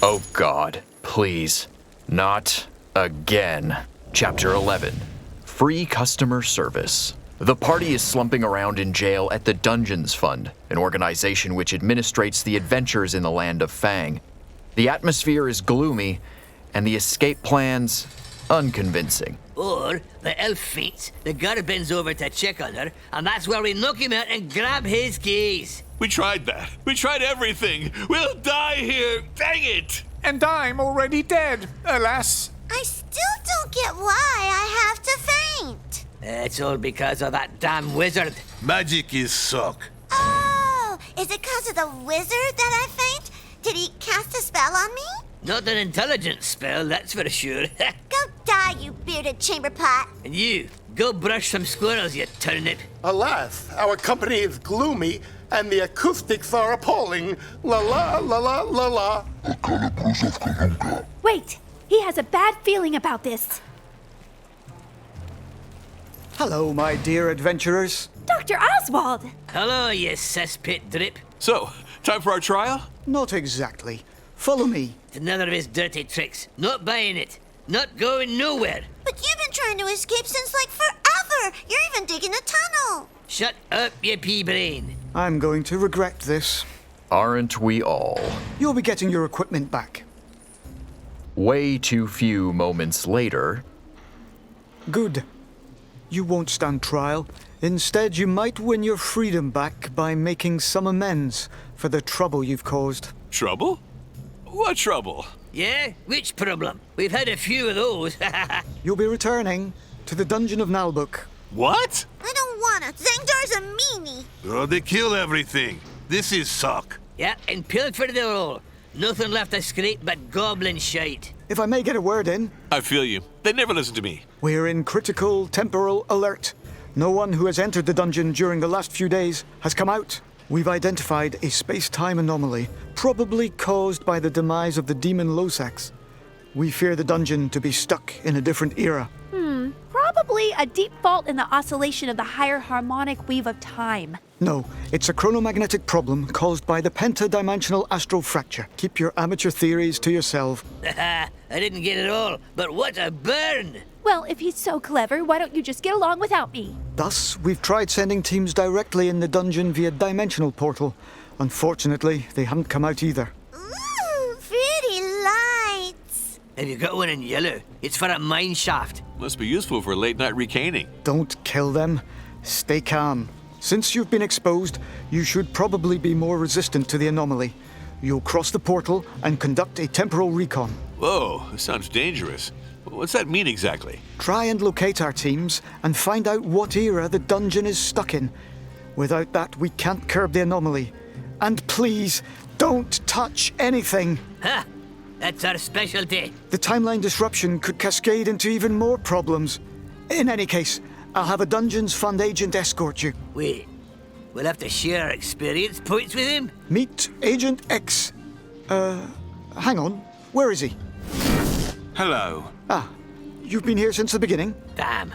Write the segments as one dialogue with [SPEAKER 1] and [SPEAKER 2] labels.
[SPEAKER 1] Oh God, please. Not again. Chapter 11. Free Customer Service. The party is slumping around in jail at the Dungeons Fund, an organization which administrates the adventures in the land of Fang. The atmosphere is gloomy, and the escape plans unconvincing.
[SPEAKER 2] Or the elf faints, the guard bends over to check on her, and that's where we knock him out and grab his keys.
[SPEAKER 3] We tried that. We tried everything. We'll die here. Dang it!
[SPEAKER 4] And I'm already dead, alas.
[SPEAKER 5] I still don't get why I have to faint.
[SPEAKER 2] It's all because of that damn wizard.
[SPEAKER 3] Magic is suck.
[SPEAKER 5] Oh, is it because of the wizard that I faint? Did he cast a spell on me?
[SPEAKER 2] Not an intelligent spell, that's for sure.
[SPEAKER 5] Go die, you bearded chamber pot.
[SPEAKER 2] And you, go brush some squirrels, you turnip.
[SPEAKER 6] Alas, our company is gloomy, and the acoustics are appalling. La la la la la la.
[SPEAKER 7] Wait, he has a bad feeling about this.
[SPEAKER 4] Hello, my dear adventurers.
[SPEAKER 7] Dr. Oswald!
[SPEAKER 2] Hello, you cesspit drip.
[SPEAKER 3] So, time for our trial?
[SPEAKER 4] Not exactly. Follow me.
[SPEAKER 2] It's another of his dirty tricks. Not buying it. Not going nowhere.
[SPEAKER 5] But you've been trying to escape since like forever. You're even digging a tunnel.
[SPEAKER 2] Shut up, you pea brain.
[SPEAKER 4] I'm going to regret this.
[SPEAKER 1] Aren't we all?
[SPEAKER 4] You'll be getting your equipment back.
[SPEAKER 1] Way too few moments later.
[SPEAKER 4] Good. You won't stand trial. Instead, you might win your freedom back by making some amends for the trouble you've caused.
[SPEAKER 3] Trouble? What trouble?
[SPEAKER 2] Yeah? Which problem? We've had a few of those.
[SPEAKER 4] You'll be returning to the dungeon of Naheulbeuk.
[SPEAKER 3] What?
[SPEAKER 5] I don't wanna. Zangdar's a meanie.
[SPEAKER 3] Oh, they kill everything. This is suck.
[SPEAKER 2] Yeah, and pilfer the all. Nothing left to scrape but goblin shite.
[SPEAKER 4] If I may get a word in,
[SPEAKER 3] I feel you. They never listen to me.
[SPEAKER 4] we're in critical temporal alert. No one who has entered the dungeon during the last few days has come out. We've identified a space-time anomaly, probably caused by the demise of the demon Losax. We fear the dungeon to be stuck in a different era.
[SPEAKER 7] Probably a deep fault in the oscillation of the higher harmonic weave of time.
[SPEAKER 4] No, it's a chronomagnetic problem caused by the pentadimensional astral fracture. Keep your amateur theories to yourself.
[SPEAKER 2] I didn't get it all, but what a burn!
[SPEAKER 7] Well, if he's so clever, why don't you just get along without me?
[SPEAKER 4] Thus, we've tried sending teams directly in the dungeon via dimensional portal. Unfortunately, they haven't come out either.
[SPEAKER 5] Ooh, pretty lights.
[SPEAKER 2] Have you got one in yellow? It's for a mine shaft.
[SPEAKER 3] Must be useful for late night recaning.
[SPEAKER 4] Don't kill them. Stay calm. Since you've been exposed, you should probably be more resistant to the anomaly. You'll cross the portal and conduct a temporal recon.
[SPEAKER 3] Whoa, this sounds dangerous. What's that mean exactly?
[SPEAKER 4] Try and locate our teams and find out what era the dungeon is stuck in. Without that, we can't curb the anomaly. And please, don't touch anything.
[SPEAKER 2] Ha! That's our specialty.
[SPEAKER 4] The timeline disruption could cascade into even more problems. In any case, I'll have a Dungeons Fund agent escort you.
[SPEAKER 2] Wait, we'll have to share our experience points with him?
[SPEAKER 4] Meet Agent X. Hang on. Where is he?
[SPEAKER 8] Hello.
[SPEAKER 4] Ah, you've been here since the beginning?
[SPEAKER 2] Damn.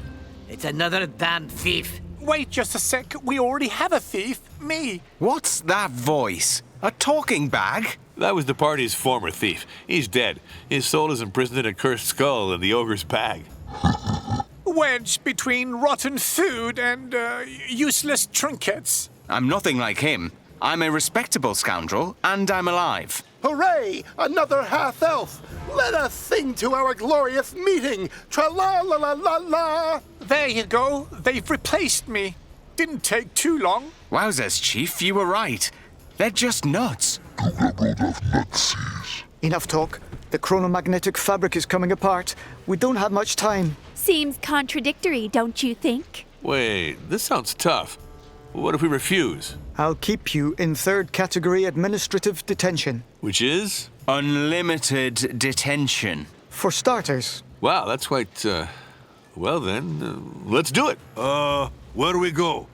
[SPEAKER 2] It's another damn thief.
[SPEAKER 4] Wait just a sec. We already have a thief. Me.
[SPEAKER 8] What's that voice? A talking bag?
[SPEAKER 3] That was the party's former thief. He's dead. His soul is imprisoned in a cursed skull in the ogre's bag.
[SPEAKER 4] Wedged between rotten food and, useless trinkets.
[SPEAKER 8] I'm nothing like him. I'm a respectable scoundrel, and I'm alive.
[SPEAKER 6] Hooray! Another half-elf! Let us sing to our glorious meeting! Tra-la-la-la-la-la!
[SPEAKER 4] There you go. They've replaced me. Didn't take too long.
[SPEAKER 8] Wowzers, Chief, you were right. They're just nuts.
[SPEAKER 4] Enough talk. The chronomagnetic fabric is coming apart. We don't have much time.
[SPEAKER 7] Seems contradictory, don't you think?
[SPEAKER 3] Wait, this sounds tough. What if we refuse?
[SPEAKER 4] I'll keep you in third category administrative detention.
[SPEAKER 3] Which is?
[SPEAKER 8] Unlimited detention.
[SPEAKER 4] For starters.
[SPEAKER 3] Wow, that's quite, well then, let's do it. Where do we go?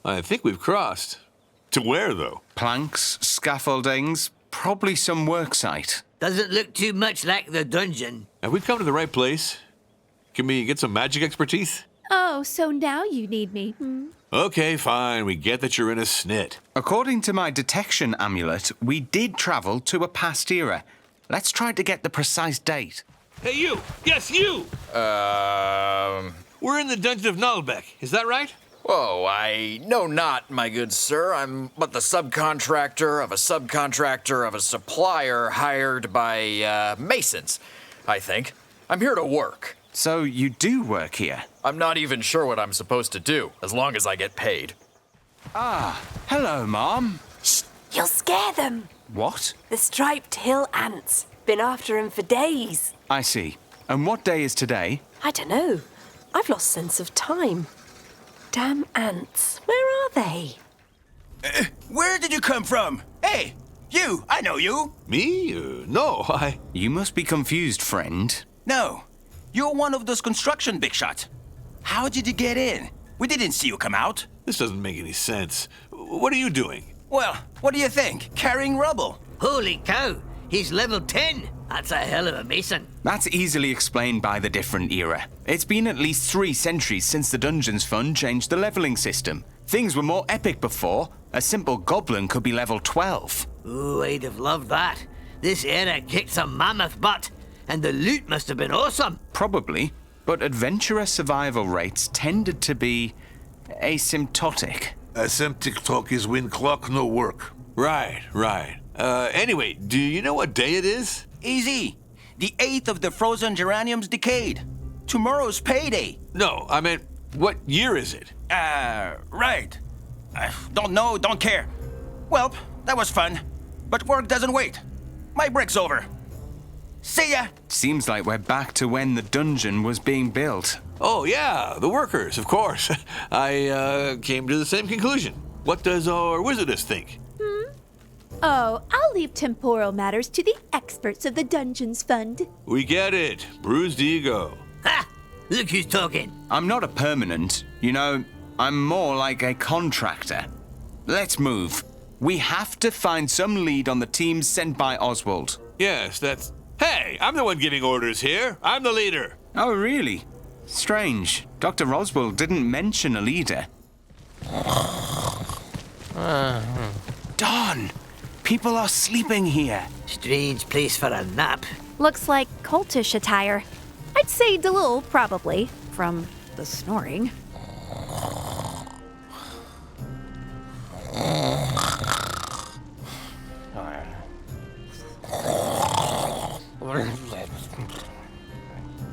[SPEAKER 3] I think we've crossed. To where, though?
[SPEAKER 8] Planks, scaffoldings, probably some worksite.
[SPEAKER 2] Doesn't look too much like the dungeon.
[SPEAKER 3] Have we come to the right place? Can we get some magic expertise?
[SPEAKER 7] Oh, so now you need me.
[SPEAKER 3] Okay, fine. We get that you're in a snit.
[SPEAKER 8] According to my detection amulet, we did travel to a past era. Let's try to get the precise date.
[SPEAKER 3] Hey, you! Yes, you! We're in the dungeon of Naheulbeuk. Is that right?
[SPEAKER 1] Whoa, I know not, my good sir. I'm but the subcontractor of a subcontractor of a supplier hired by, masons, I think. I'm here to work.
[SPEAKER 8] So you do work here?
[SPEAKER 1] I'm not even sure what I'm supposed to do, as long as I get paid.
[SPEAKER 8] Ah, hello, Mom.
[SPEAKER 9] Shh, you'll scare them.
[SPEAKER 8] What?
[SPEAKER 9] The striped hill ants. Been after him for days.
[SPEAKER 8] I see. And what day is today?
[SPEAKER 9] I don't know. I've lost sense of time. Damn ants. Where are they?
[SPEAKER 10] Where did you come from? Hey, you! I know you!
[SPEAKER 3] Me? No, I...
[SPEAKER 8] You must be confused, friend.
[SPEAKER 10] No. You're one of those construction big shots. How did you get in? We didn't see you come out.
[SPEAKER 3] This doesn't make any sense. What are you doing?
[SPEAKER 10] Well, what do you think? Carrying rubble.
[SPEAKER 2] Holy cow, he's level 10. That's a hell of a mason.
[SPEAKER 8] That's easily explained by the different era. It's been at least 3 centuries since the Dungeons Fund changed the leveling system. Things were more epic before. A simple goblin could be level 12.
[SPEAKER 2] Ooh, I'd have loved that. This era kicked some mammoth butt, and the loot must have been awesome.
[SPEAKER 8] Probably, but adventurer survival rates tended to be asymptotic.
[SPEAKER 6] Asymptotic is when clock no work.
[SPEAKER 3] Right. Anyway, do you know what day it is?
[SPEAKER 10] Easy. The 8th of the frozen geranium's decade. Tomorrow's payday.
[SPEAKER 3] No, I meant, what year is it?
[SPEAKER 10] Right. Don't know, don't care. Well, that was fun. But work doesn't wait. My break's over. See ya!
[SPEAKER 8] Seems like we're back to when the dungeon was being built.
[SPEAKER 3] Oh, yeah, the workers, of course. I came to the same conclusion. What does our wizardess think?
[SPEAKER 7] Oh, I'll leave temporal matters to the experts of the Dungeons Fund.
[SPEAKER 3] We get it. Bruised ego.
[SPEAKER 2] Ha! Look who's talking.
[SPEAKER 8] I'm not a permanent. You know, I'm more like a contractor. Let's move. We have to find some lead on the teams sent by Oswald.
[SPEAKER 3] Yes, that's... Hey, I'm the one giving orders here. I'm the leader.
[SPEAKER 8] Oh, really? Strange. Dr. Oswald didn't mention a leader. Dawn! People are sleeping here.
[SPEAKER 2] Strange place for a nap.
[SPEAKER 7] Looks like cultish attire. I'd say Delul, probably, from the snoring.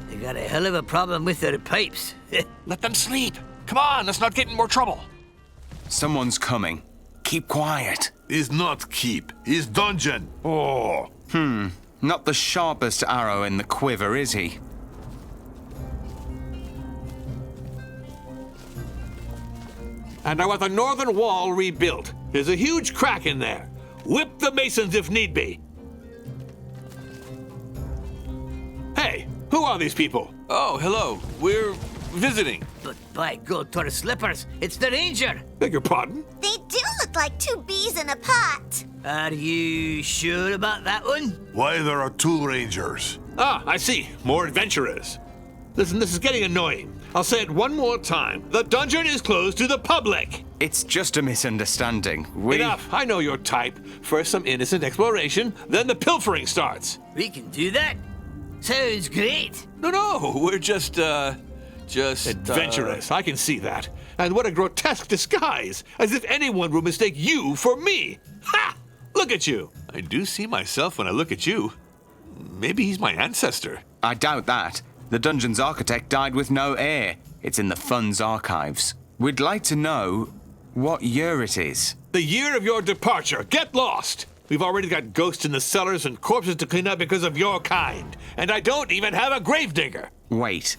[SPEAKER 2] They got a hell of a problem with their pipes.
[SPEAKER 1] Let them sleep. Come on, let's not get in more trouble.
[SPEAKER 8] Someone's coming. Keep quiet.
[SPEAKER 6] Is not keep, is dungeon. Oh.
[SPEAKER 8] Not the sharpest arrow in the quiver, is he?
[SPEAKER 3] And I want the northern wall rebuilt. There's a huge crack in there. Whip the masons if need be. Hey, who are these people? Oh, hello. We're visiting.
[SPEAKER 2] But by God, Tor Slippers, it's the ranger.
[SPEAKER 3] Beg your pardon?
[SPEAKER 5] They do look like 2 bees in a pot.
[SPEAKER 2] Are you sure about that one?
[SPEAKER 6] Why there are 2 rangers?
[SPEAKER 3] Ah, I see. More adventurers. Listen, this is getting annoying. I'll say it one more time. The dungeon is closed to the public.
[SPEAKER 8] It's just a misunderstanding.
[SPEAKER 3] Enough. I know your type. First some innocent exploration, then the pilfering starts.
[SPEAKER 2] We can do that. Sounds great.
[SPEAKER 3] No, we're just adventurous. I can see that. And what a grotesque disguise! As if anyone would mistake you for me. Ha! Look at you. I do see myself when I look at you. Maybe he's my ancestor.
[SPEAKER 8] I doubt that. The dungeon's architect died with no heir. It's in the Fund's archives. We'd like to know what year it is.
[SPEAKER 3] The year of your departure. Get lost. We've already got ghosts in the cellars and corpses to clean up because of your kind. And I don't even have a gravedigger.
[SPEAKER 8] Wait.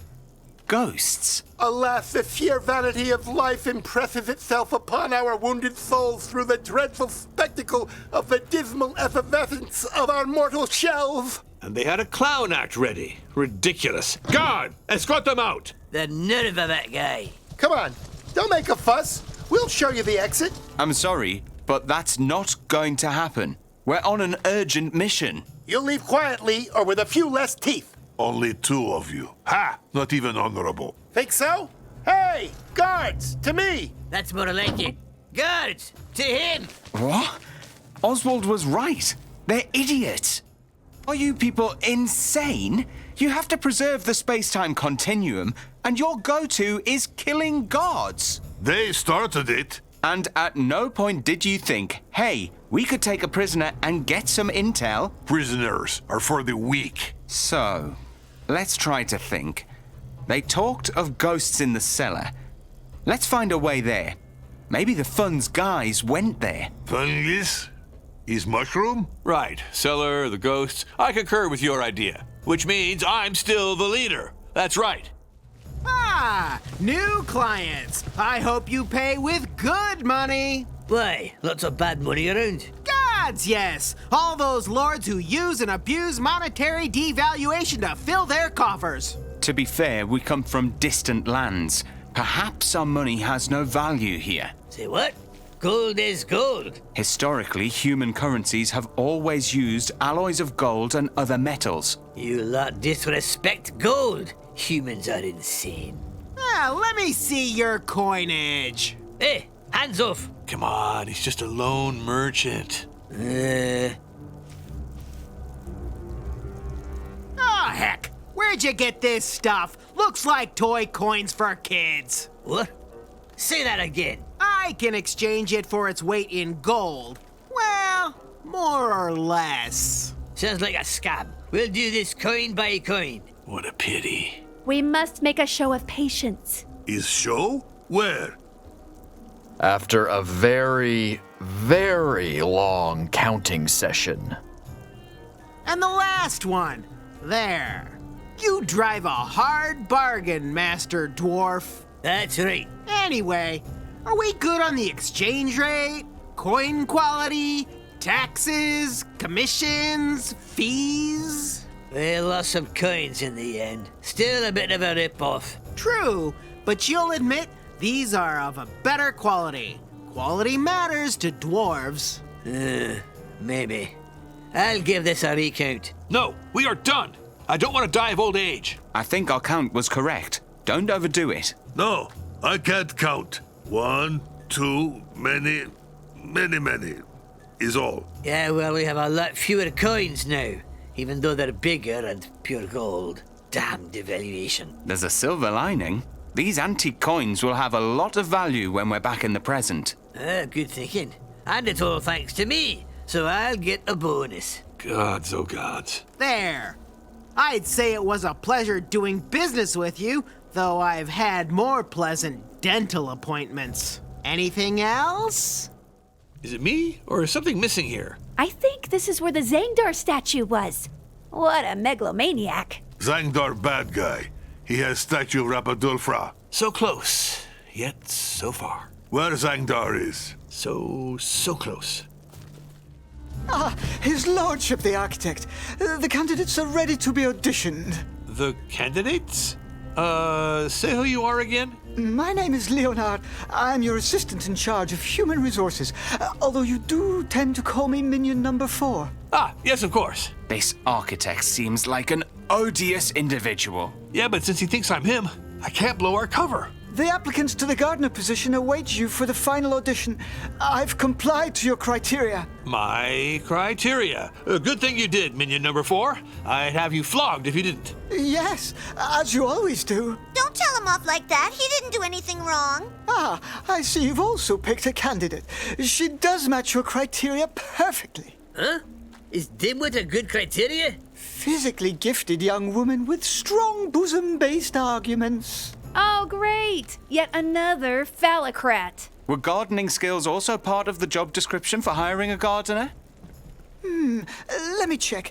[SPEAKER 8] Ghosts?
[SPEAKER 6] Alas, the sheer vanity of life impresses itself upon our wounded souls through the dreadful spectacle of the dismal effervescence of our mortal shells.
[SPEAKER 3] And they had a clown act ready. Ridiculous. Guard! Escort them out!
[SPEAKER 2] The nerve of that guy.
[SPEAKER 6] Come on, don't make a fuss. We'll show you the exit.
[SPEAKER 8] I'm sorry, but that's not going to happen. We're on an urgent mission.
[SPEAKER 6] You'll leave quietly or with a few less teeth.
[SPEAKER 11] Only two of you. Ha! Not even honorable.
[SPEAKER 6] Think so? Hey, guards, to me.
[SPEAKER 2] That's more like it. Guards, to him.
[SPEAKER 8] What? Oswald was right. They're idiots. Are you people insane? You have to preserve the space-time continuum, and your go-to is killing guards.
[SPEAKER 11] They started it.
[SPEAKER 8] And at no point did you think, hey, we could take a prisoner and get some intel?
[SPEAKER 11] Prisoners are for the weak.
[SPEAKER 8] So, let's try to think. They talked of ghosts in the cellar. Let's find a way there. Maybe the Fun's guys went there.
[SPEAKER 11] Fungus? Is mushroom?
[SPEAKER 3] Right. Cellar, the ghosts. I concur with your idea, which means I'm still the leader. That's right.
[SPEAKER 12] Ah, new clients. I hope you pay with good money.
[SPEAKER 2] Why? Lots of bad money around.
[SPEAKER 12] Gods, yes. All those lords who use and abuse monetary devaluation to fill their coffers.
[SPEAKER 8] To be fair, we come from distant lands. Perhaps our money has no value here.
[SPEAKER 2] Say what? Gold is gold.
[SPEAKER 8] Historically, human currencies have always used alloys of gold and other metals.
[SPEAKER 2] You lot disrespect gold. Humans are insane.
[SPEAKER 12] Ah, let me see your coinage.
[SPEAKER 2] Hey, hands off.
[SPEAKER 3] Come on, he's just a lone merchant.
[SPEAKER 12] Oh, heck. Where'd you get this stuff? Looks like toy coins for kids.
[SPEAKER 2] What? Say that again.
[SPEAKER 12] I can exchange it for its weight in gold. Well, more or less.
[SPEAKER 2] Sounds like a scam. We'll do this coin by coin.
[SPEAKER 3] What a pity.
[SPEAKER 7] We must make a show of patience.
[SPEAKER 11] Is show? Where?
[SPEAKER 1] After a very, very long counting session.
[SPEAKER 12] And the last one. There. You drive a hard bargain, Master Dwarf.
[SPEAKER 2] That's right.
[SPEAKER 12] Anyway, are we good on the exchange rate, coin quality, taxes, commissions, fees?
[SPEAKER 2] We lost some coins in the end. Still a bit of a rip-off.
[SPEAKER 12] True, but you'll admit these are of a better quality. Quality matters to dwarves.
[SPEAKER 2] Maybe. I'll give this a recount.
[SPEAKER 3] No, we are done. I don't want to die of old age.
[SPEAKER 8] I think our count was correct. Don't overdo it.
[SPEAKER 11] No, I can't count. 1, 2, many is all.
[SPEAKER 2] Yeah, well, we have a lot fewer coins now, even though they're bigger and pure gold. Damn devaluation.
[SPEAKER 8] There's a silver lining. These antique coins will have a lot of value when we're back in the present.
[SPEAKER 2] Good thinking. And it's all thanks to me, so I'll get a bonus.
[SPEAKER 3] Gods, oh gods.
[SPEAKER 12] There. I'd say it was a pleasure doing business with you, though I've had more pleasant dental appointments. Anything else?
[SPEAKER 3] Is it me, or is something missing here?
[SPEAKER 7] I think this is where the Zangdar statue was. What a megalomaniac.
[SPEAKER 11] Zangdar bad guy. He has statue of Rapadulfra.
[SPEAKER 3] So close, yet so far.
[SPEAKER 11] Where Zangdar is?
[SPEAKER 3] So close.
[SPEAKER 4] Ah, His Lordship the Architect. The candidates are ready to be auditioned.
[SPEAKER 3] The candidates? Say who you are again?
[SPEAKER 4] My name is Leonard. I'm your assistant in charge of human resources, although you do tend to call me Minion Number 4.
[SPEAKER 3] Ah, yes, of course.
[SPEAKER 8] This architect seems like an odious individual.
[SPEAKER 3] Yeah, but since he thinks I'm him, I can't blow our cover.
[SPEAKER 4] The applicants to the gardener position await you for the final audition. I've complied to your criteria.
[SPEAKER 3] My criteria. Good thing you did, Minion Number 4. I'd have you flogged if you didn't.
[SPEAKER 4] Yes, as you always do.
[SPEAKER 5] Don't tell him off like that. He didn't do anything wrong.
[SPEAKER 4] Ah, I see you've also picked a candidate. She does match your criteria perfectly.
[SPEAKER 2] Huh? Is Dimwit a good criteria?
[SPEAKER 4] Physically gifted young woman with strong bosom-based arguments.
[SPEAKER 7] Oh, great! Yet another phallocrat.
[SPEAKER 8] Were gardening skills also part of the job description for hiring a gardener?
[SPEAKER 4] Let me check.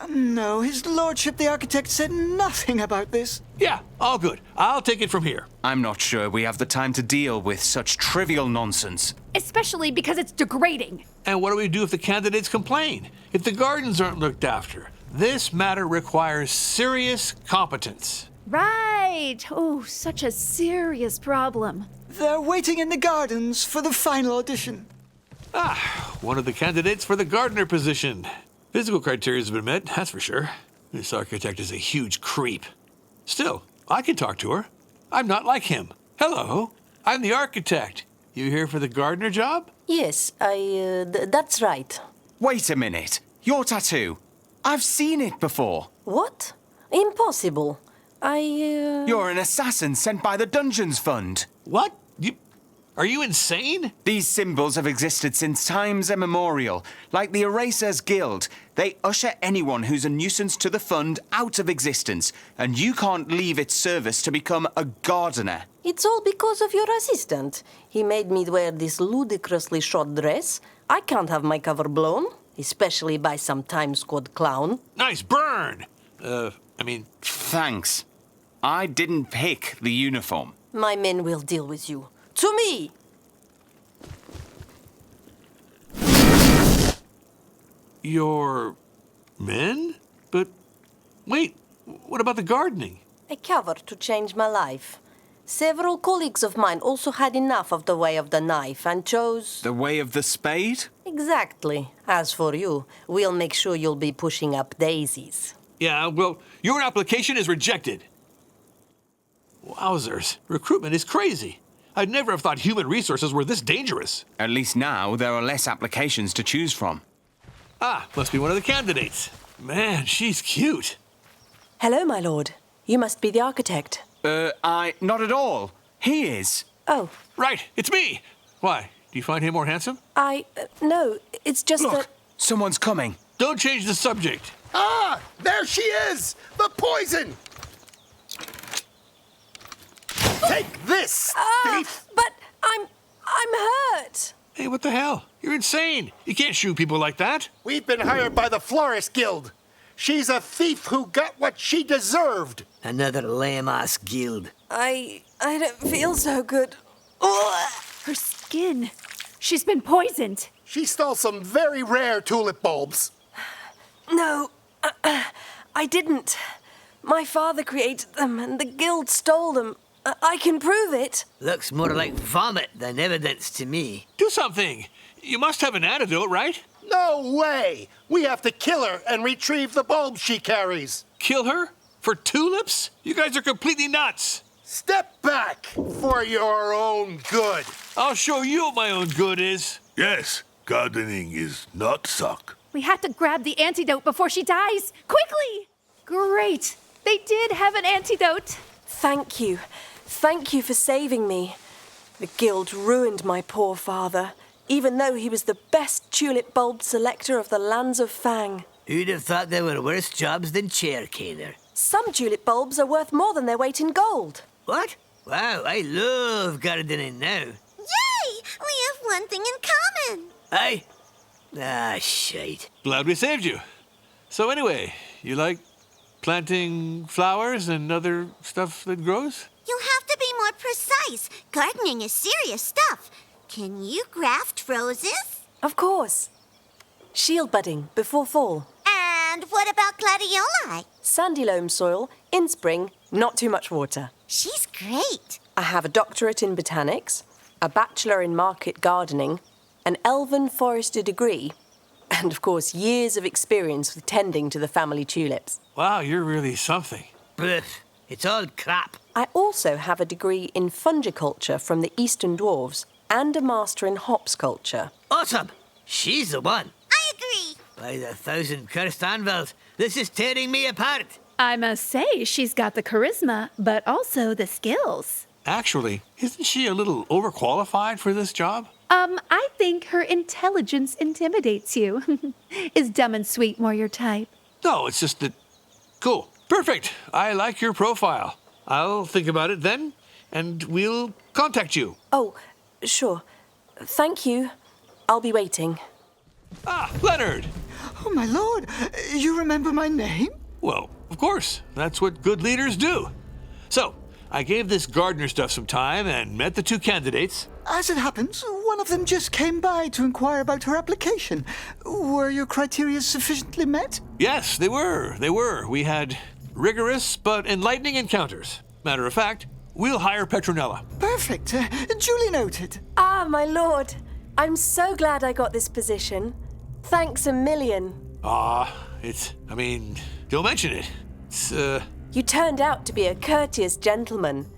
[SPEAKER 4] No, His Lordship the Architect said nothing about this.
[SPEAKER 3] Yeah, all good. I'll take it from here.
[SPEAKER 8] I'm not sure we have the time to deal with such trivial nonsense.
[SPEAKER 7] Especially because it's degrading.
[SPEAKER 3] And what do we do if the candidates complain? If the gardens aren't looked after? This matter requires serious competence.
[SPEAKER 7] Right. Oh, such a serious problem.
[SPEAKER 4] They're waiting in the gardens for the final audition.
[SPEAKER 3] One of the candidates for the gardener position. Physical criteria has been met, that's for sure. This architect is a huge creep. Still, I can talk to her. I'm not like him. Hello, I'm the architect. You here for the gardener job?
[SPEAKER 9] Yes, that's right.
[SPEAKER 8] Wait a minute. Your tattoo. I've seen it before.
[SPEAKER 9] What? Impossible.
[SPEAKER 8] You're an assassin sent by the Dungeons Fund.
[SPEAKER 3] What? Are you insane?
[SPEAKER 8] These symbols have existed since times immemorial. Like the Erasers Guild, they usher anyone who's a nuisance to the fund out of existence, and you can't leave its service to become a gardener.
[SPEAKER 9] It's all because of your assistant. He made me wear this ludicrously short dress. I can't have my cover blown, especially by some Time Squad clown.
[SPEAKER 3] Nice burn!
[SPEAKER 8] Thanks. I didn't pick the uniform.
[SPEAKER 9] My men will deal with you. To me!
[SPEAKER 3] Your men? But wait, what about the gardening?
[SPEAKER 9] A cover to change my life. Several colleagues of mine also had enough of the way of the knife and chose...
[SPEAKER 8] The way of the spade?
[SPEAKER 9] Exactly. As for you, we'll make sure you'll be pushing up daisies.
[SPEAKER 3] Yeah, well, your application is rejected. Wowzers, recruitment is crazy. I'd never have thought human resources were this dangerous.
[SPEAKER 8] At least now there are less applications to choose from.
[SPEAKER 3] Must be one of the candidates. Man, she's cute.
[SPEAKER 9] Hello, my lord. You must be the architect.
[SPEAKER 8] Not at all. He is.
[SPEAKER 9] Oh.
[SPEAKER 3] Right, it's me. Why, do you find him more handsome?
[SPEAKER 9] No, it's just
[SPEAKER 8] Look,
[SPEAKER 9] that...
[SPEAKER 8] someone's coming.
[SPEAKER 3] Don't change the subject.
[SPEAKER 6] There she is! The poison! Take this, thief!
[SPEAKER 9] But I'm hurt.
[SPEAKER 3] Hey, what the hell? You're insane. You can't shoot people like that.
[SPEAKER 6] We've been hired by the Florist Guild. She's a thief who got what she deserved.
[SPEAKER 2] Another lame-ass guild.
[SPEAKER 9] I don't feel so good.
[SPEAKER 7] Her skin. She's been poisoned.
[SPEAKER 6] She stole some very rare tulip bulbs.
[SPEAKER 9] No, I didn't. My father created them, and the guild stole them. I can prove it.
[SPEAKER 2] Looks more like vomit than evidence to me.
[SPEAKER 3] Do something. You must have an antidote, right?
[SPEAKER 6] No way! We have to kill her and retrieve the bulbs she carries.
[SPEAKER 3] Kill her? For tulips? You guys are completely nuts.
[SPEAKER 6] Step back for your own good.
[SPEAKER 3] I'll show you what my own good is.
[SPEAKER 11] Yes, gardening is not suck.
[SPEAKER 7] We have to grab the antidote before she dies. Quickly! Great. They did have an antidote.
[SPEAKER 9] Thank you. Thank you for saving me. The guild ruined my poor father, even though he was the best tulip bulb selector of the lands of Fang.
[SPEAKER 2] Who'd have thought there were worse jobs than chair caner?
[SPEAKER 9] Some tulip bulbs are worth more than their weight in gold.
[SPEAKER 2] What? Wow, I love gardening now.
[SPEAKER 5] Yay! We have one thing in common.
[SPEAKER 2] Aye? Shite.
[SPEAKER 3] Glad we saved you. So anyway, you like planting flowers and other stuff that grows?
[SPEAKER 5] You have to be more precise. Gardening is serious stuff. Can you graft roses?
[SPEAKER 9] Of course. Shield budding before fall.
[SPEAKER 5] And what about gladioli?
[SPEAKER 9] Sandy loam soil, in spring, not too much water.
[SPEAKER 5] She's great.
[SPEAKER 9] I have a doctorate in botanics, a bachelor in market gardening, an elven forester degree, and of course years of experience with tending to the family tulips.
[SPEAKER 3] Wow, you're really something.
[SPEAKER 2] Biff, it's all crap.
[SPEAKER 9] I also have a degree in fungiculture from the Eastern Dwarves and a master in hops culture.
[SPEAKER 2] Awesome. She's the one.
[SPEAKER 5] I agree.
[SPEAKER 2] By the 1,000 cursed anvils, this is tearing me apart.
[SPEAKER 7] I must say, she's got the charisma, but also the skills.
[SPEAKER 3] Actually, isn't she a little overqualified for this job?
[SPEAKER 7] I think her intelligence intimidates you. Is dumb and sweet more your type?
[SPEAKER 3] No, it's just that... Cool. Perfect. I like your profile. I'll think about it then, and we'll contact you.
[SPEAKER 9] Oh, sure. Thank you. I'll be waiting.
[SPEAKER 3] Leonard!
[SPEAKER 4] Oh, my lord, you remember my name?
[SPEAKER 3] Well, of course. That's what good leaders do. So, I gave this gardener stuff some time and met the two candidates.
[SPEAKER 4] As it happens, one of them just came by to inquire about her application. Were your criteria sufficiently met?
[SPEAKER 3] Yes, they were. We had rigorous but enlightening encounters. Matter of fact, we'll hire Petronella.
[SPEAKER 4] Perfect. Duly noted.
[SPEAKER 9] Ah, my lord. I'm so glad I got this position. Thanks a million.
[SPEAKER 3] Don't mention it.
[SPEAKER 9] You turned out to be a courteous gentleman.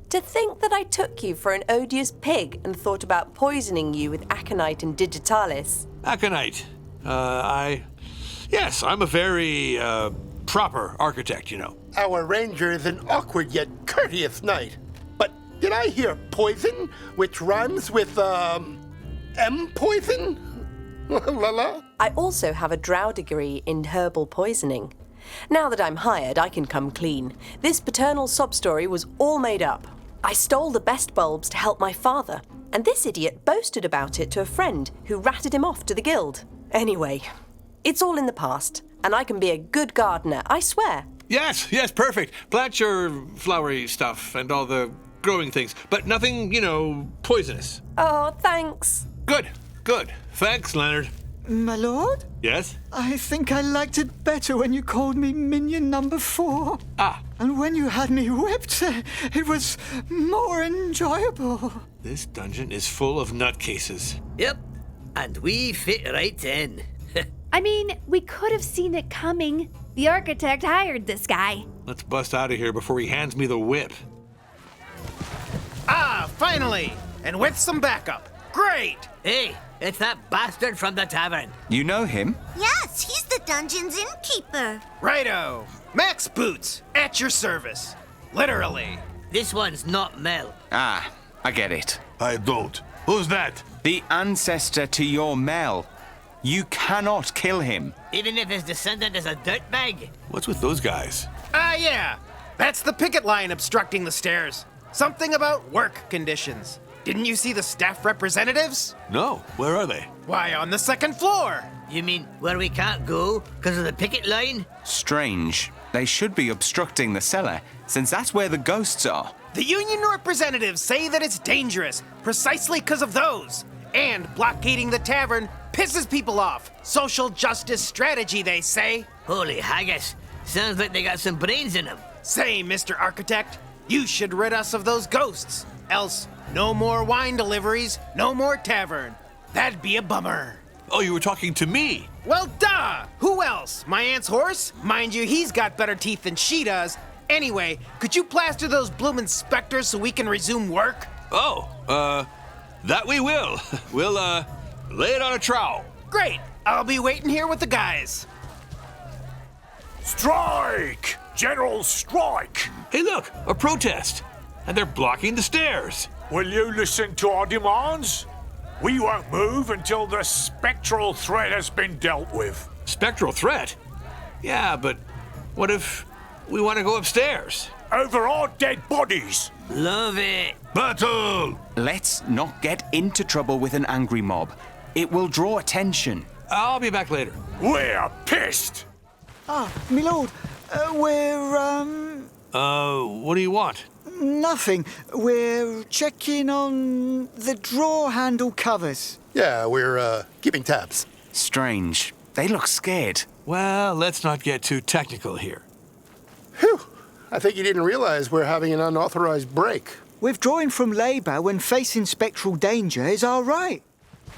[SPEAKER 9] To think that I took you for an odious pig and thought about poisoning you with aconite and digitalis.
[SPEAKER 3] Aconite. Yes, I'm a very, proper architect, you know.
[SPEAKER 6] Our ranger is an awkward yet courteous knight. But did I hear poison, which rhymes with, poison? La la.
[SPEAKER 9] I also have a drow degree in herbal poisoning. Now that I'm hired, I can come clean. This paternal sob story was all made up. I stole the best bulbs to help my father, and this idiot boasted about it to a friend who ratted him off to the guild. Anyway, it's all in the past, and I can be a good gardener, I swear.
[SPEAKER 3] Yes, perfect. Plant your flowery stuff and all the growing things, but nothing, poisonous.
[SPEAKER 9] Oh, thanks.
[SPEAKER 3] Good. Thanks, Leonard.
[SPEAKER 4] My lord?
[SPEAKER 3] Yes?
[SPEAKER 4] I think I liked it better when you called me minion number 4. And when you had me whipped, it was more enjoyable.
[SPEAKER 3] This dungeon is full of nutcases.
[SPEAKER 2] Yep, and we fit right in.
[SPEAKER 7] I mean, we could have seen it coming. The architect hired this guy.
[SPEAKER 3] Let's bust out of here before he hands me the whip.
[SPEAKER 12] Ah, finally! And with some backup. Great!
[SPEAKER 2] Hey, it's that bastard from the tavern.
[SPEAKER 8] You know him?
[SPEAKER 5] Yes, he's the dungeon's innkeeper.
[SPEAKER 12] Righto. Max Boots, at your service. Literally.
[SPEAKER 2] This one's not Mel.
[SPEAKER 8] Ah, I get it.
[SPEAKER 11] I don't. Who's that?
[SPEAKER 8] The ancestor to your Mel. You cannot kill him.
[SPEAKER 2] Even if his descendant is a dirtbag.
[SPEAKER 3] What's with those guys?
[SPEAKER 12] Yeah. That's the picket line obstructing the stairs. Something about work conditions. Didn't you see the staff representatives?
[SPEAKER 3] No. Where are they?
[SPEAKER 12] Why, on the second floor.
[SPEAKER 2] You mean where we can't go because of the picket line?
[SPEAKER 8] Strange. They should be obstructing the cellar, since that's where the ghosts are.
[SPEAKER 12] The union representatives say that it's dangerous, precisely because of those. And blockading the tavern pisses people off. Social justice strategy, they say.
[SPEAKER 2] Holy haggis. Sounds like they got some brains in them.
[SPEAKER 12] Say, Mr. Architect, you should rid us of those ghosts. Else, no more wine deliveries, no more tavern. That'd be a bummer.
[SPEAKER 3] Oh, you were talking to me.
[SPEAKER 12] Well, duh! Who else? My aunt's horse? Mind you, he's got better teeth than she does. Anyway, could you plaster those bloomin' specters so we can resume work?
[SPEAKER 3] That we will. We'll, lay it on a trowel.
[SPEAKER 12] Great! I'll be waiting here with the guys.
[SPEAKER 11] Strike! General strike!
[SPEAKER 3] Hey, look, a protest. And they're blocking the stairs.
[SPEAKER 11] Will you listen to our demands? We won't move until the spectral threat has been dealt with.
[SPEAKER 3] Spectral threat? Yeah, but what if we want to go upstairs?
[SPEAKER 11] Over our dead bodies.
[SPEAKER 2] Love it.
[SPEAKER 11] Battle!
[SPEAKER 8] Let's not get into trouble with an angry mob. It will draw attention.
[SPEAKER 3] I'll be back later.
[SPEAKER 11] We're pissed.
[SPEAKER 4] Ah, my lord, we're,
[SPEAKER 3] What do you want?
[SPEAKER 4] Nothing. We're checking on the drawer handle covers.
[SPEAKER 6] Yeah, we're, keeping tabs.
[SPEAKER 8] Strange. They look scared.
[SPEAKER 3] Well, let's not get too technical here.
[SPEAKER 6] Phew. I think you didn't realize we're having an unauthorized break.
[SPEAKER 4] Withdrawing from labor when facing spectral danger is all right.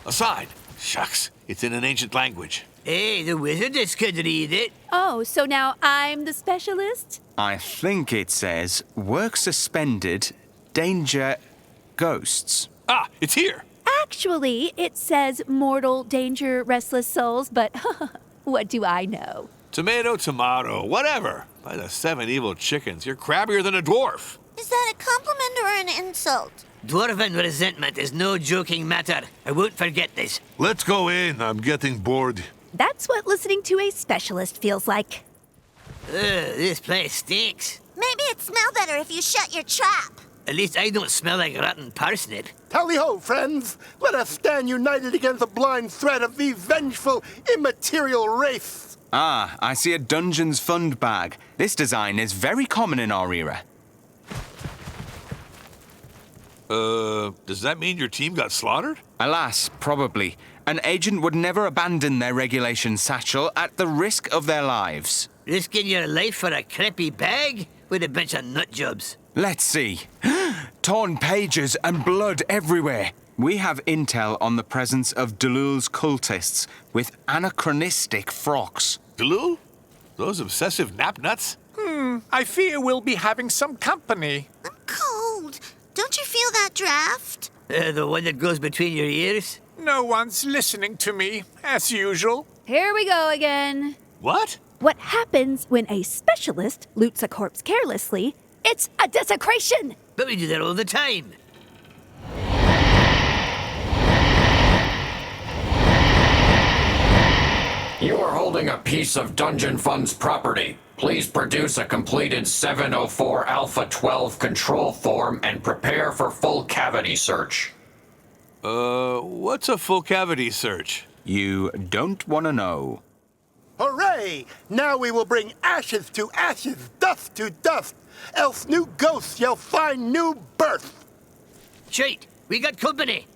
[SPEAKER 3] Aside. Shucks, it's in an ancient language.
[SPEAKER 2] Hey, the wizardess could read it.
[SPEAKER 7] Oh, so now I'm the specialist?
[SPEAKER 8] I think it says, work suspended, danger, ghosts.
[SPEAKER 3] Ah, it's here.
[SPEAKER 7] Actually, it says mortal, danger, restless souls, but what do I know?
[SPEAKER 3] Tomato, tomato, whatever. By the 7 evil chickens, you're crabbier than a dwarf.
[SPEAKER 5] Is that a compliment or an insult?
[SPEAKER 2] Dwarven resentment is no joking matter. I won't forget this.
[SPEAKER 11] Let's go in. I'm getting bored.
[SPEAKER 7] That's what listening to a specialist feels like.
[SPEAKER 2] This place stinks.
[SPEAKER 5] Maybe it'd smell better if you shut your trap.
[SPEAKER 2] At least I don't smell like rotten parsnip.
[SPEAKER 6] Tally-ho, friends! Let us stand united against the blind threat of these vengeful, immaterial wraiths.
[SPEAKER 8] Ah, I see a Dungeons Fund bag. This design is very common in our era.
[SPEAKER 3] Does that mean your team got slaughtered?
[SPEAKER 8] Alas, probably. An agent would never abandon their regulation satchel at the risk of their lives.
[SPEAKER 2] Risking your life for a creepy bag? with a bunch of nut jobs.
[SPEAKER 8] Let's see. Torn pages and blood everywhere. We have intel on the presence of Delul's cultists with anachronistic frocks.
[SPEAKER 3] Delul? Those obsessive napnuts?
[SPEAKER 11] I fear we'll be having some company.
[SPEAKER 5] I'm cold. Don't you feel that draft?
[SPEAKER 2] The one that goes between your ears?
[SPEAKER 11] No one's listening to me, as usual.
[SPEAKER 7] Here we go again.
[SPEAKER 3] What?
[SPEAKER 7] What happens when a specialist loots a corpse carelessly? It's a desecration!
[SPEAKER 2] But we do that all the time.
[SPEAKER 1] You are holding a piece of Dungeon Fund's property. Please produce a completed 704 Alpha 12 control form and prepare for full cavity search.
[SPEAKER 3] What's a full cavity search?
[SPEAKER 8] You don't want to know.
[SPEAKER 6] Hooray! Now we will bring ashes to ashes, dust to dust, else new ghosts shall find new birth.
[SPEAKER 2] Shite, we got company.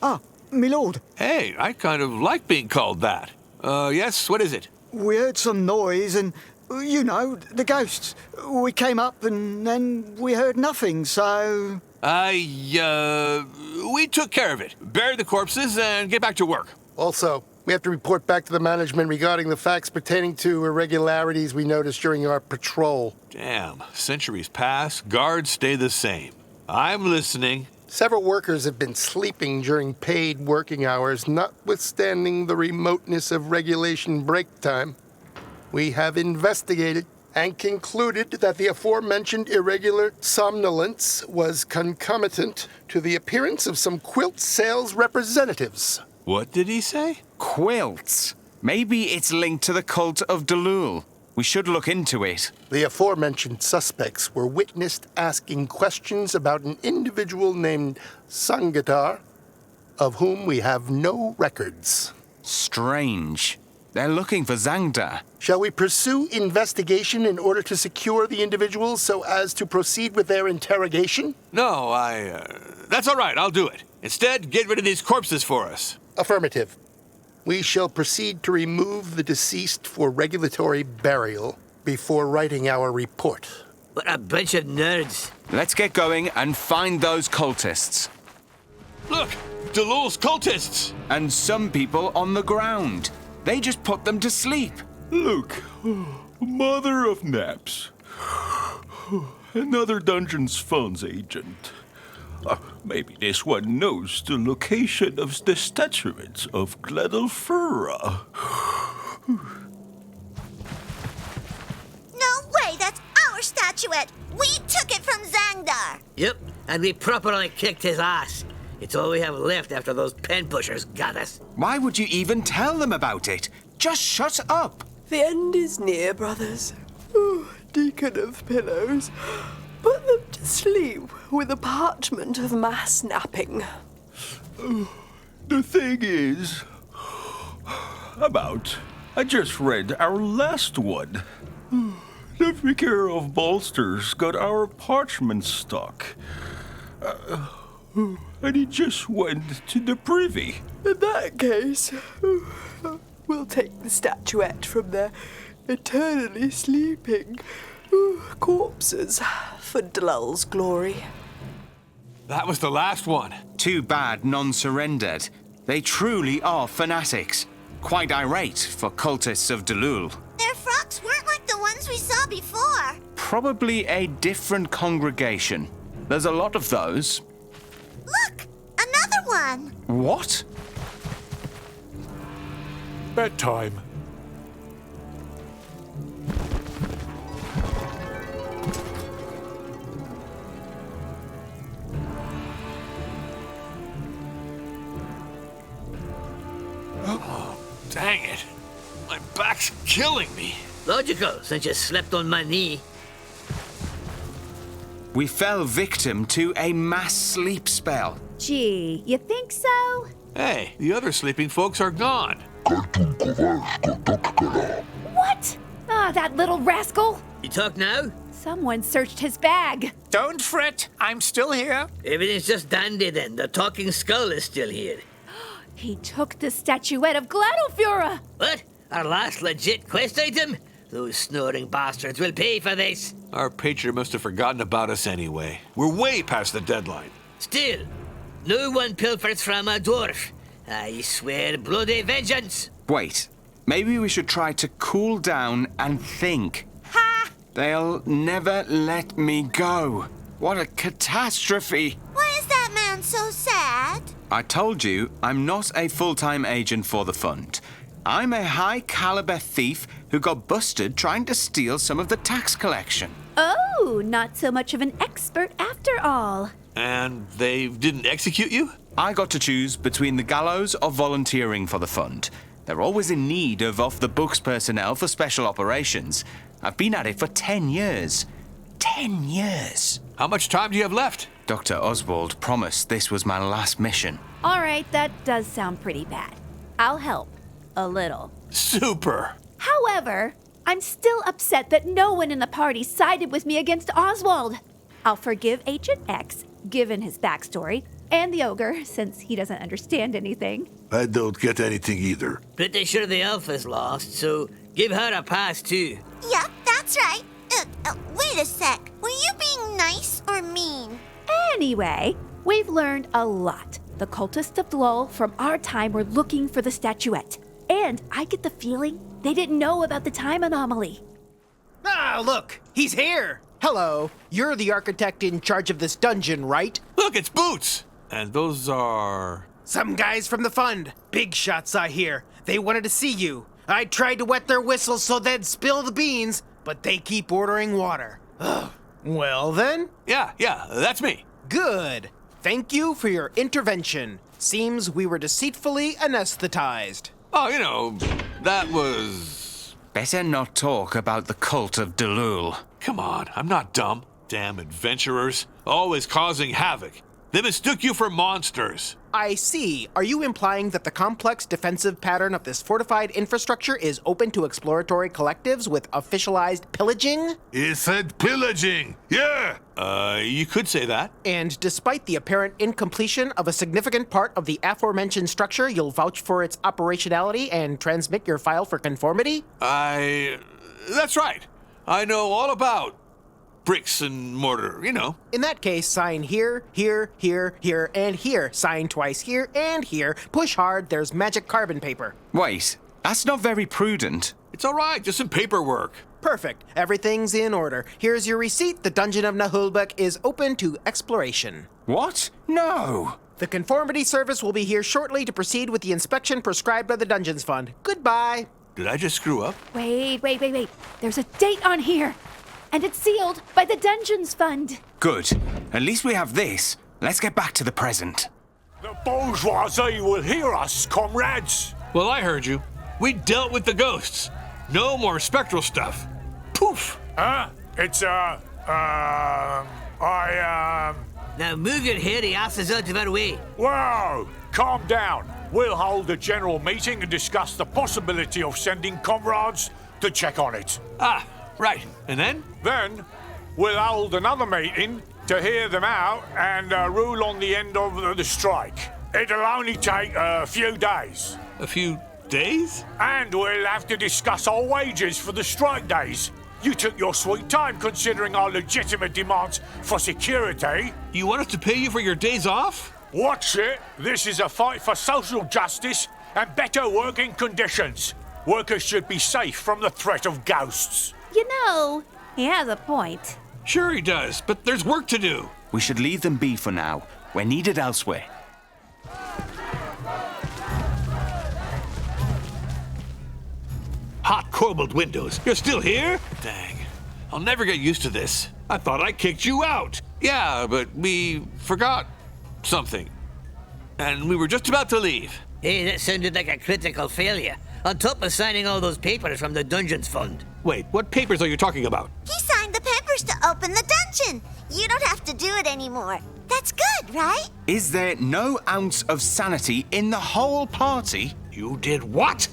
[SPEAKER 4] Ah, my lord.
[SPEAKER 3] Hey, I kind of like being called that. Yes, what is it?
[SPEAKER 4] We heard some noise and, you know, the ghosts. We came up and then we heard nothing, so...
[SPEAKER 3] We took care of it. Bury the corpses and get back to work.
[SPEAKER 6] Also, we have to report back to the management regarding the facts pertaining to irregularities we noticed during our patrol.
[SPEAKER 3] Damn, centuries pass, guards stay the same. I'm listening.
[SPEAKER 6] Several workers have been sleeping during paid working hours, notwithstanding the remoteness of regulation break time. We have investigated and concluded that the aforementioned irregular somnolence was concomitant to the appearance of some quilt sales representatives.
[SPEAKER 3] What did he say?
[SPEAKER 8] Quilts. Maybe it's linked to the cult of Delul. We should look into it.
[SPEAKER 6] The aforementioned suspects were witnessed asking questions about an individual named Sangatar, of whom we have no records.
[SPEAKER 8] Strange. They're looking for Zangda.
[SPEAKER 6] Shall we pursue investigation in order to secure the individuals so as to proceed with their interrogation?
[SPEAKER 3] No, that's all right, I'll do it. Instead, get rid of these corpses for us.
[SPEAKER 6] Affirmative. We shall proceed to remove the deceased for regulatory burial before writing our report.
[SPEAKER 2] What a bunch of nerds.
[SPEAKER 8] Let's get going and find those cultists.
[SPEAKER 3] Look, Delul's cultists!
[SPEAKER 8] And some people on the ground. They just put them to sleep.
[SPEAKER 13] Look, mother of naps. Another Dungeons Funds agent. Maybe this one knows the location of the statuettes of Gledalfura.
[SPEAKER 5] No way, that's our statuette. We took it from Zangdar.
[SPEAKER 2] Yep, and we properly kicked his ass. It's all we have left after those pen pushers got us.
[SPEAKER 8] Why would you even tell them about it? Just shut up.
[SPEAKER 9] The end is near, brothers. Ooh, Deacon of Pillows. Put them to sleep with a parchment of mass napping.
[SPEAKER 13] The thing is, I just read our last one. The Vicar of Bolsters got our parchment stock. And he just went to the privy.
[SPEAKER 9] In that case, we'll take the statuette from their eternally sleeping corpses for Delul's glory.
[SPEAKER 3] That was the last one.
[SPEAKER 8] Too bad none surrendered. They truly are fanatics. Quite irate for cultists of Delul.
[SPEAKER 5] Their frocks weren't like the ones we saw before.
[SPEAKER 8] Probably a different congregation. There's a lot of those.
[SPEAKER 5] Look, another one.
[SPEAKER 8] What?
[SPEAKER 11] Bedtime.
[SPEAKER 3] Oh, dang it. My back's killing me.
[SPEAKER 2] Logical, since you slept on my knee.
[SPEAKER 8] We fell victim to a mass sleep spell.
[SPEAKER 7] Gee, you think so?
[SPEAKER 3] Hey, the other sleeping folks are gone.
[SPEAKER 7] What? Ah, that little rascal.
[SPEAKER 2] You talk now?
[SPEAKER 7] Someone searched his bag.
[SPEAKER 11] Don't fret, I'm still here.
[SPEAKER 2] Everything's just dandy then. The talking skull is still here.
[SPEAKER 7] He took the statuette of Gladofura!
[SPEAKER 2] What? Our last legit quest item? Those snoring bastards will pay for this.
[SPEAKER 3] Our patron must have forgotten about us anyway. We're way past the deadline.
[SPEAKER 2] Still, no one pilfers from a dwarf. I swear bloody vengeance.
[SPEAKER 8] Wait, maybe we should try to cool down and think.
[SPEAKER 5] Ha!
[SPEAKER 8] They'll never let me go. What a catastrophe!
[SPEAKER 5] Why is that man so sad?
[SPEAKER 8] I told you, I'm not a full-time agent for the fund. I'm a high-caliber thief who got busted trying to steal some of the tax collection.
[SPEAKER 7] Oh, not so much of an expert after all.
[SPEAKER 3] And they didn't execute you?
[SPEAKER 8] I got to choose between the gallows or volunteering for the fund. They're always in need of off-the-books personnel for special operations. I've been at it for 10 years. 10 years.
[SPEAKER 3] How much time do you have left?
[SPEAKER 8] Dr. Oswald promised this was my last mission.
[SPEAKER 7] All right, that does sound pretty bad. I'll help. A little.
[SPEAKER 3] Super.
[SPEAKER 7] However, I'm still upset that no one in the party sided with me against Oswald. I'll forgive Agent X, given his backstory, and the ogre, since he doesn't understand anything.
[SPEAKER 11] I don't get anything either.
[SPEAKER 2] Pretty sure the elf is lost, so give her a pass too.
[SPEAKER 5] Yep, that's right. Wait a sec. Were you being nice or mean?
[SPEAKER 7] Anyway, we've learned a lot. The cultists of Dlul from our time were looking for the statuette. And I get the feeling they didn't know about the time anomaly.
[SPEAKER 12] Ah, look, he's here. Hello, you're the architect in charge of this dungeon, right?
[SPEAKER 3] Look, it's Boots. And those are...
[SPEAKER 12] Some guys from the fund. Big shots, I hear. They wanted to see you. I tried to wet their whistles so they'd spill the beans, but they keep ordering water. Ugh. Well then?
[SPEAKER 3] Yeah, that's me.
[SPEAKER 12] Good. Thank you for your intervention. Seems we were deceitfully anesthetized.
[SPEAKER 3] Oh, you know, that was...
[SPEAKER 8] Better not talk about the cult of Dlul.
[SPEAKER 3] Come on, I'm not dumb. Damn adventurers, always causing havoc. They mistook you for monsters.
[SPEAKER 12] I see. Are you implying that the complex defensive pattern of this fortified infrastructure is open to exploratory collectives with officialized pillaging?
[SPEAKER 11] He said pillaging, yeah!
[SPEAKER 3] You could say that.
[SPEAKER 12] And despite the apparent incompletion of a significant part of the aforementioned structure, you'll vouch for its operationality and transmit your file for conformity?
[SPEAKER 3] That's right. I know all about bricks and mortar, you know.
[SPEAKER 12] In that case, sign here, here, here, here, and here. Sign twice here and here. Push hard, there's magic carbon paper.
[SPEAKER 8] Wait, that's not very prudent.
[SPEAKER 3] It's all right, just some paperwork.
[SPEAKER 12] Perfect. Everything's in order. Here's your receipt. The dungeon of Naheulbeuk is open to exploration.
[SPEAKER 8] What? No!
[SPEAKER 12] The conformity service will be here shortly to proceed with the inspection prescribed by the Dungeons Fund. Goodbye.
[SPEAKER 3] Did I just screw up?
[SPEAKER 7] Wait. There's a date on here. And it's sealed by the Dungeons Fund.
[SPEAKER 8] Good. At least we have this. Let's get back to the present.
[SPEAKER 11] The bourgeoisie will hear us, comrades.
[SPEAKER 3] Well, I heard you. We dealt with the ghosts. No more spectral stuff. Poof!
[SPEAKER 11] Huh? It's,
[SPEAKER 2] Now move your hairy asses out of our way.
[SPEAKER 11] Whoa! Calm down. We'll hold a general meeting and discuss the possibility of sending comrades to check on it.
[SPEAKER 3] Ah, right. And then?
[SPEAKER 11] Then, we'll hold another meeting to hear them out and rule on the end of the strike. It'll only take a few days.
[SPEAKER 3] A few days?
[SPEAKER 11] And we'll have to discuss our wages for the strike days. You took your sweet time considering our legitimate demands for security.
[SPEAKER 3] You want us to pay you for your days off?
[SPEAKER 11] Watch it. This is a fight for social justice and better working conditions. Workers should be safe from the threat of ghosts.
[SPEAKER 7] You know, he has a point.
[SPEAKER 3] Sure he does, but there's work to do.
[SPEAKER 8] We should leave them be for now. We're needed elsewhere.
[SPEAKER 3] Hot corbelled windows. You're still here? Dang. I'll never get used to this. I thought I kicked you out. Yeah, but we forgot something. And we were just about to leave.
[SPEAKER 2] Hey, that sounded like a critical failure. On top of signing all those papers from the Dungeons Fund.
[SPEAKER 3] Wait, what papers are you talking about?
[SPEAKER 5] He signed the papers to open the dungeon. You don't have to do it anymore. That's good, right?
[SPEAKER 8] Is there no ounce of sanity in the whole party?
[SPEAKER 3] You did what?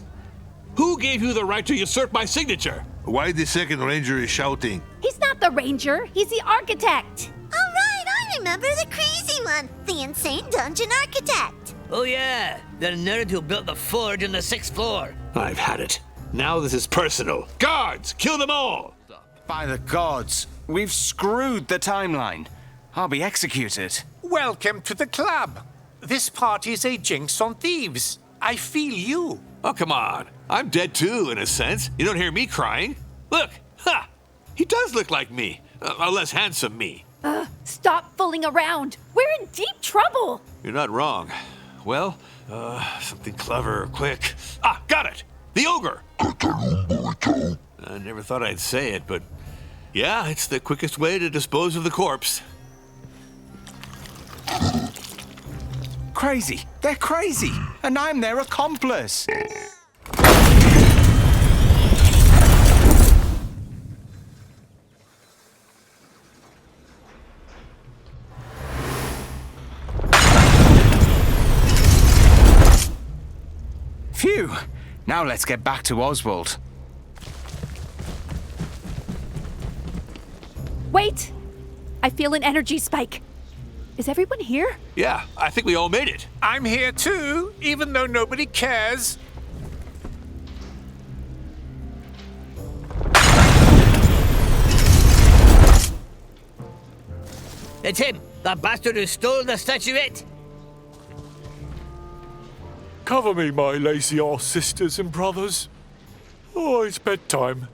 [SPEAKER 3] Who gave you the right to usurp my signature?
[SPEAKER 11] Why the second ranger is shouting?
[SPEAKER 7] He's not the ranger, he's the architect.
[SPEAKER 5] All right, I remember the crazy one, the insane dungeon architect.
[SPEAKER 2] Oh yeah, the nerd who built the forge on the 6th floor.
[SPEAKER 3] I've had it. Now this is personal. Guards, kill them all!
[SPEAKER 8] By the gods, we've screwed the timeline. I'll be executed.
[SPEAKER 11] Welcome to the club. This party's a jinx on thieves. I feel you.
[SPEAKER 3] Oh, come on. I'm dead too, in a sense. You don't hear me crying. Look, ha! He does look like me. A less handsome me.
[SPEAKER 7] Stop fooling around. We're in deep trouble.
[SPEAKER 3] You're not wrong. Well, something clever, quick. Ah, got it! The ogre! I never thought I'd say it, but yeah, it's the quickest way to dispose of the corpse.
[SPEAKER 8] Crazy. They're crazy. And I'm their accomplice. Phew. Now let's get back to Oswald.
[SPEAKER 7] Wait! I feel an energy spike. Is everyone here?
[SPEAKER 3] Yeah, I think we all made it.
[SPEAKER 11] I'm here too, even though nobody cares.
[SPEAKER 2] It's him, the bastard who stole the statuette.
[SPEAKER 11] Cover me, my lazy-ass sisters and brothers. Oh, it's bedtime.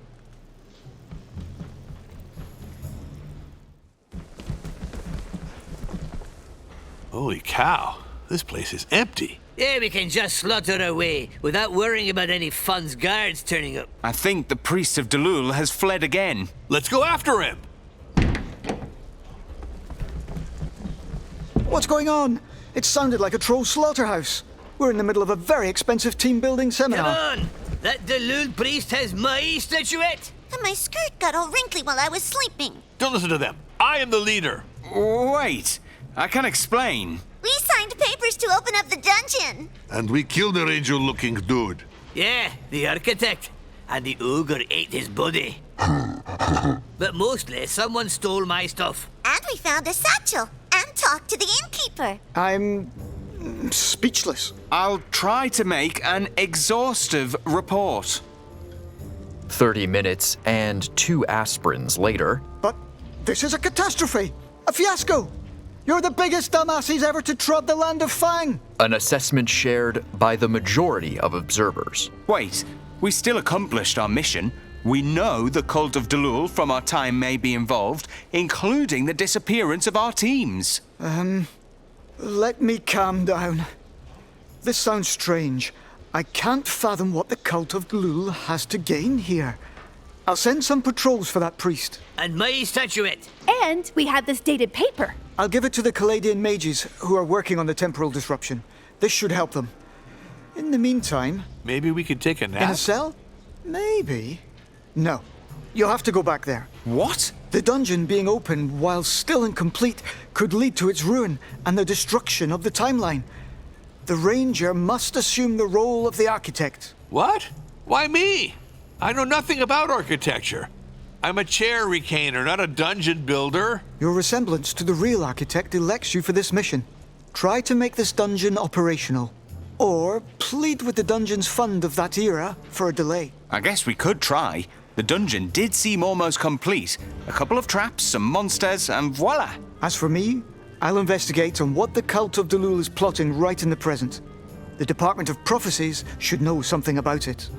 [SPEAKER 3] Holy cow, this place is empty.
[SPEAKER 2] Yeah, we can just slaughter away without worrying about any fun's guards turning up.
[SPEAKER 8] I think the priest of Delul has fled again.
[SPEAKER 3] Let's go after him.
[SPEAKER 4] What's going on? It sounded like a troll slaughterhouse. We're in the middle of a very expensive team-building seminar.
[SPEAKER 2] Come on! That Delul priest has my statuette!
[SPEAKER 5] And my skirt got all wrinkly while I was sleeping.
[SPEAKER 3] Don't listen to them. I am the leader.
[SPEAKER 8] Wait, I can explain.
[SPEAKER 5] We signed papers to open up the dungeon.
[SPEAKER 14] And we killed the angel-looking dude.
[SPEAKER 2] Yeah, the architect. And the ogre ate his body. But mostly, someone stole my stuff.
[SPEAKER 5] And we found a satchel and talked to the innkeeper.
[SPEAKER 4] I'm speechless.
[SPEAKER 8] I'll try to make an exhaustive report.
[SPEAKER 1] 30 minutes and 2 aspirins later.
[SPEAKER 4] But this is a catastrophe! A fiasco! You're the biggest dumbasses ever to trod the land of Fang!
[SPEAKER 1] An assessment shared by the majority of observers.
[SPEAKER 8] Wait, we still accomplished our mission. We know the cult of Delul from our time may be involved, including the disappearance of our teams.
[SPEAKER 4] Let me calm down. This sounds strange. I can't fathom what the cult of Delul has to gain here. I'll send some patrols for that priest.
[SPEAKER 2] And my statuette.
[SPEAKER 7] And we have this dated paper.
[SPEAKER 4] I'll give it to the Caladian mages who are working on the temporal disruption. This should help them. In the meantime...
[SPEAKER 3] Maybe we could take a nap?
[SPEAKER 4] In a cell? Maybe. No. You'll have to go back there.
[SPEAKER 8] What?
[SPEAKER 4] The dungeon being opened while still incomplete could lead to its ruin and the destruction of the timeline. The Ranger must assume the role of the architect.
[SPEAKER 3] What? Why me? I know nothing about architecture. I'm a chair recainer, not a dungeon builder.
[SPEAKER 4] Your resemblance to the real architect elects you for this mission. Try to make this dungeon operational. Or plead with the dungeon's fund of that era for a delay.
[SPEAKER 8] I guess we could try. The dungeon did seem almost complete. A couple of traps, some monsters, and voila!
[SPEAKER 4] As for me, I'll investigate on what the cult of Delul is plotting right in the present. The Department of Prophecies should know something about it.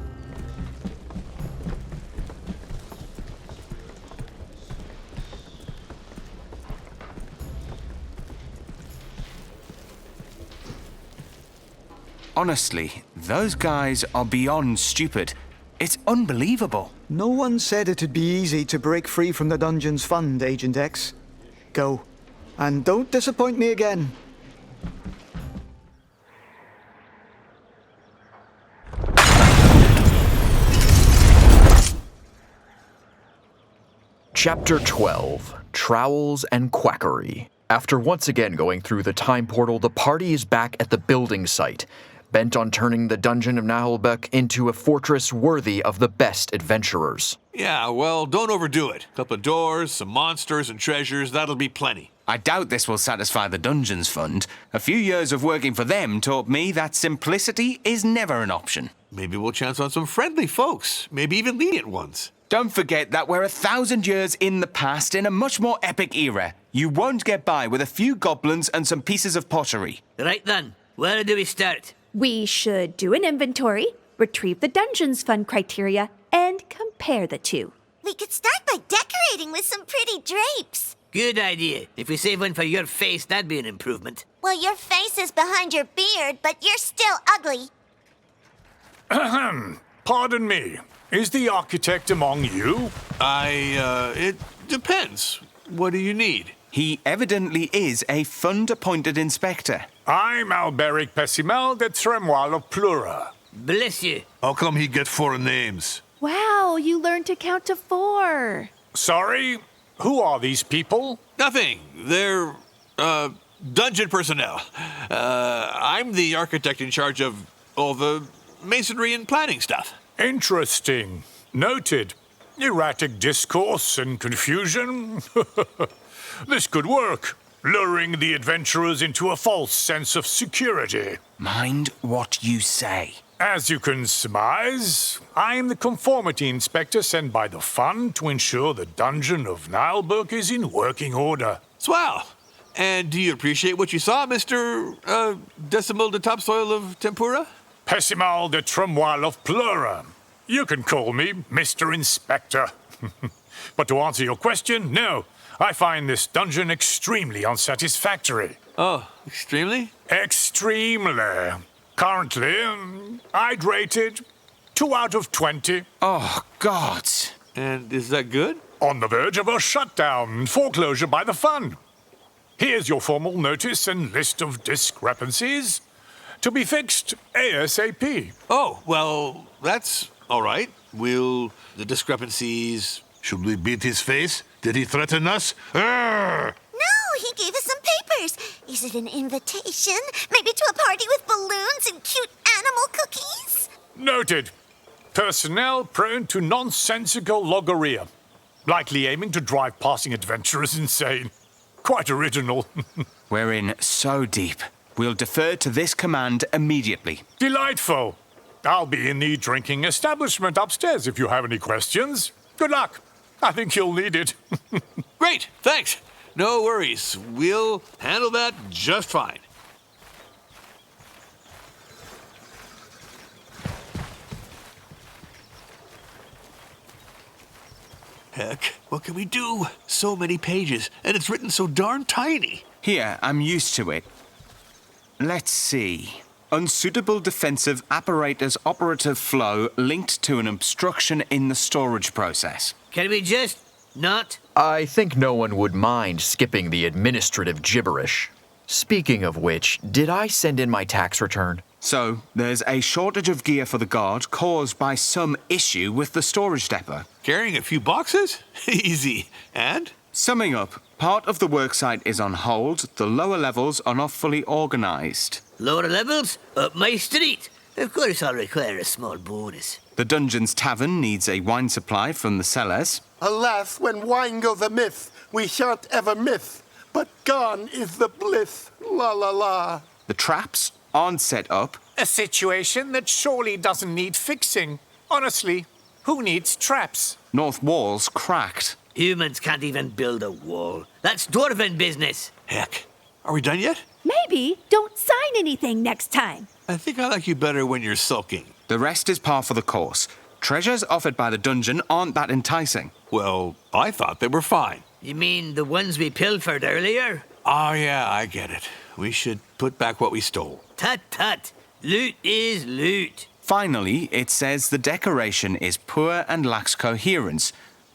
[SPEAKER 8] Honestly, those guys are beyond stupid. It's unbelievable.
[SPEAKER 4] No one said it'd be easy to break free from the dungeon's fund, Agent X. Go. And don't disappoint me again.
[SPEAKER 1] Chapter 12, Trowels and Quackery. After once again going through the time portal, the party is back at the building site. bent on turning the dungeon of Naheulbeuk into a fortress worthy of the best adventurers.
[SPEAKER 3] Yeah, well, don't overdo it. Couple of doors, some monsters and treasures, that'll be plenty.
[SPEAKER 8] I doubt this will satisfy the Dungeons Fund. A few years of working for them taught me that simplicity is never an option.
[SPEAKER 3] Maybe we'll chance on some friendly folks, maybe even lenient ones.
[SPEAKER 8] Don't forget that we're 1,000 years in the past in a much more epic era. You won't get by with a few goblins and some pieces of pottery.
[SPEAKER 2] Right then, where do we start?
[SPEAKER 7] We should do an inventory, retrieve the Dungeons Fund criteria, and compare the two.
[SPEAKER 5] We could start by decorating with some pretty drapes.
[SPEAKER 2] Good idea. If we save one for your face, that'd be an improvement.
[SPEAKER 5] Well, your face is behind your beard, but you're still ugly.
[SPEAKER 11] Ahem. Pardon me. Is the architect among you?
[SPEAKER 3] It depends. What do you need?
[SPEAKER 8] He evidently is a fund-appointed inspector.
[SPEAKER 11] I'm Alberic Pessimal de Tremoille of Plura.
[SPEAKER 2] Bless you.
[SPEAKER 14] How come he get foreign names?
[SPEAKER 7] Wow, you learned to count to 4.
[SPEAKER 11] Sorry? Who are these people?
[SPEAKER 3] Nothing. They're, dungeon personnel. I'm the architect in charge of all the masonry and planning stuff.
[SPEAKER 11] Interesting. Noted. Erratic discourse and confusion. This could work. Luring the adventurers into a false sense of security.
[SPEAKER 8] Mind what you say.
[SPEAKER 11] As you can surmise, I'm the conformity inspector sent by the Fund to ensure the dungeon of Naheulbeuk is in working order.
[SPEAKER 3] Swell. And do you appreciate what you saw, Mr. Decimal de Topsoil of Tempura?
[SPEAKER 11] Pessimal de Tremoille of Plura. You can call me Mr. Inspector. But to answer your question, no. I find this dungeon extremely unsatisfactory.
[SPEAKER 3] Oh, extremely?
[SPEAKER 11] Extremely. Currently, I'd rate it 2 out of 20.
[SPEAKER 8] Oh, God.
[SPEAKER 3] And is that good?
[SPEAKER 11] On the verge of a shutdown and foreclosure by the Fund. Here's your formal notice and list of discrepancies. To be fixed ASAP.
[SPEAKER 3] Oh, well, that's all right. The discrepancies...
[SPEAKER 14] Should we beat his face? Did he threaten us? Arr!
[SPEAKER 5] No, he gave us some papers. Is it an invitation? Maybe to a party with balloons and cute animal cookies?
[SPEAKER 11] Noted. Personnel prone to nonsensical logorrhea. Likely aiming to drive passing adventurers insane. Quite original.
[SPEAKER 8] We're in so deep. We'll defer to this command immediately.
[SPEAKER 11] Delightful. I'll be in the drinking establishment upstairs if you have any questions. Good luck. I think you'll need it.
[SPEAKER 3] Great, thanks. No worries. We'll handle that just fine. Heck, what can we do? So many pages, and it's written so darn tiny.
[SPEAKER 8] Here, I'm used to it. Let's see. Unsuitable defensive apparatus operative flow linked to an obstruction in the storage process.
[SPEAKER 2] Can we just not?
[SPEAKER 1] I think no one would mind skipping the administrative gibberish. Speaking of which, did I send in my tax return?
[SPEAKER 8] So, there's a shortage of gear for the guard caused by some issue with the storage depot.
[SPEAKER 3] Carrying a few boxes? Easy. And?
[SPEAKER 8] Summing up, part of the worksite is on hold, the lower levels are not fully organized.
[SPEAKER 2] Lower levels? Up my street. Of course I'll require a small bonus.
[SPEAKER 8] The Dungeon's Tavern needs a wine supply from the cellars.
[SPEAKER 6] Alas, when wine goes amiss, we shan't ever miss. But gone is the bliss. La la la.
[SPEAKER 8] The traps aren't set up.
[SPEAKER 11] A situation that surely doesn't need fixing. Honestly, who needs traps?
[SPEAKER 8] North wall's cracked.
[SPEAKER 2] Humans can't even build a wall. That's dwarven business.
[SPEAKER 3] Heck, are we done yet?
[SPEAKER 7] Maybe don't sign anything next time.
[SPEAKER 3] I think I like you better when you're sulking.
[SPEAKER 8] The rest is par for the course. Treasures offered by the dungeon aren't that enticing.
[SPEAKER 3] Well, I thought they were fine.
[SPEAKER 2] You mean the ones we pilfered earlier?
[SPEAKER 3] Oh, yeah, I get it. We should put back what we stole.
[SPEAKER 2] Tut tut. Loot is loot.
[SPEAKER 8] Finally, it says the decoration is poor and lacks coherence.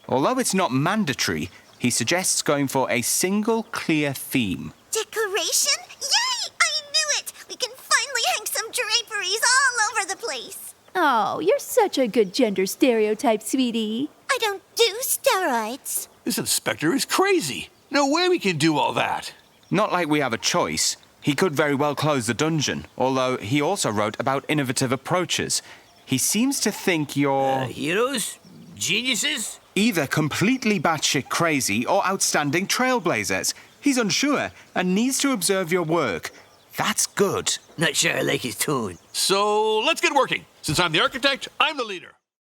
[SPEAKER 8] Although it's not mandatory, he suggests going for a single clear theme.
[SPEAKER 5] Decoration? Yay! I knew it! We can finally hang some draperies all over the place.
[SPEAKER 7] Oh, you're such a good gender stereotype, sweetie.
[SPEAKER 5] I don't do steroids.
[SPEAKER 3] This inspector is crazy. No way we can do all that.
[SPEAKER 8] Not like we have a choice. He could very well close the dungeon, although he also wrote about innovative approaches. He seems to think you're...
[SPEAKER 2] Heroes? Geniuses?
[SPEAKER 8] either completely batshit crazy or outstanding trailblazers. He's unsure and needs to observe your work. That's good.
[SPEAKER 2] Not sure I like his tone.
[SPEAKER 3] So let's get working. Since I'm the architect, I'm the leader.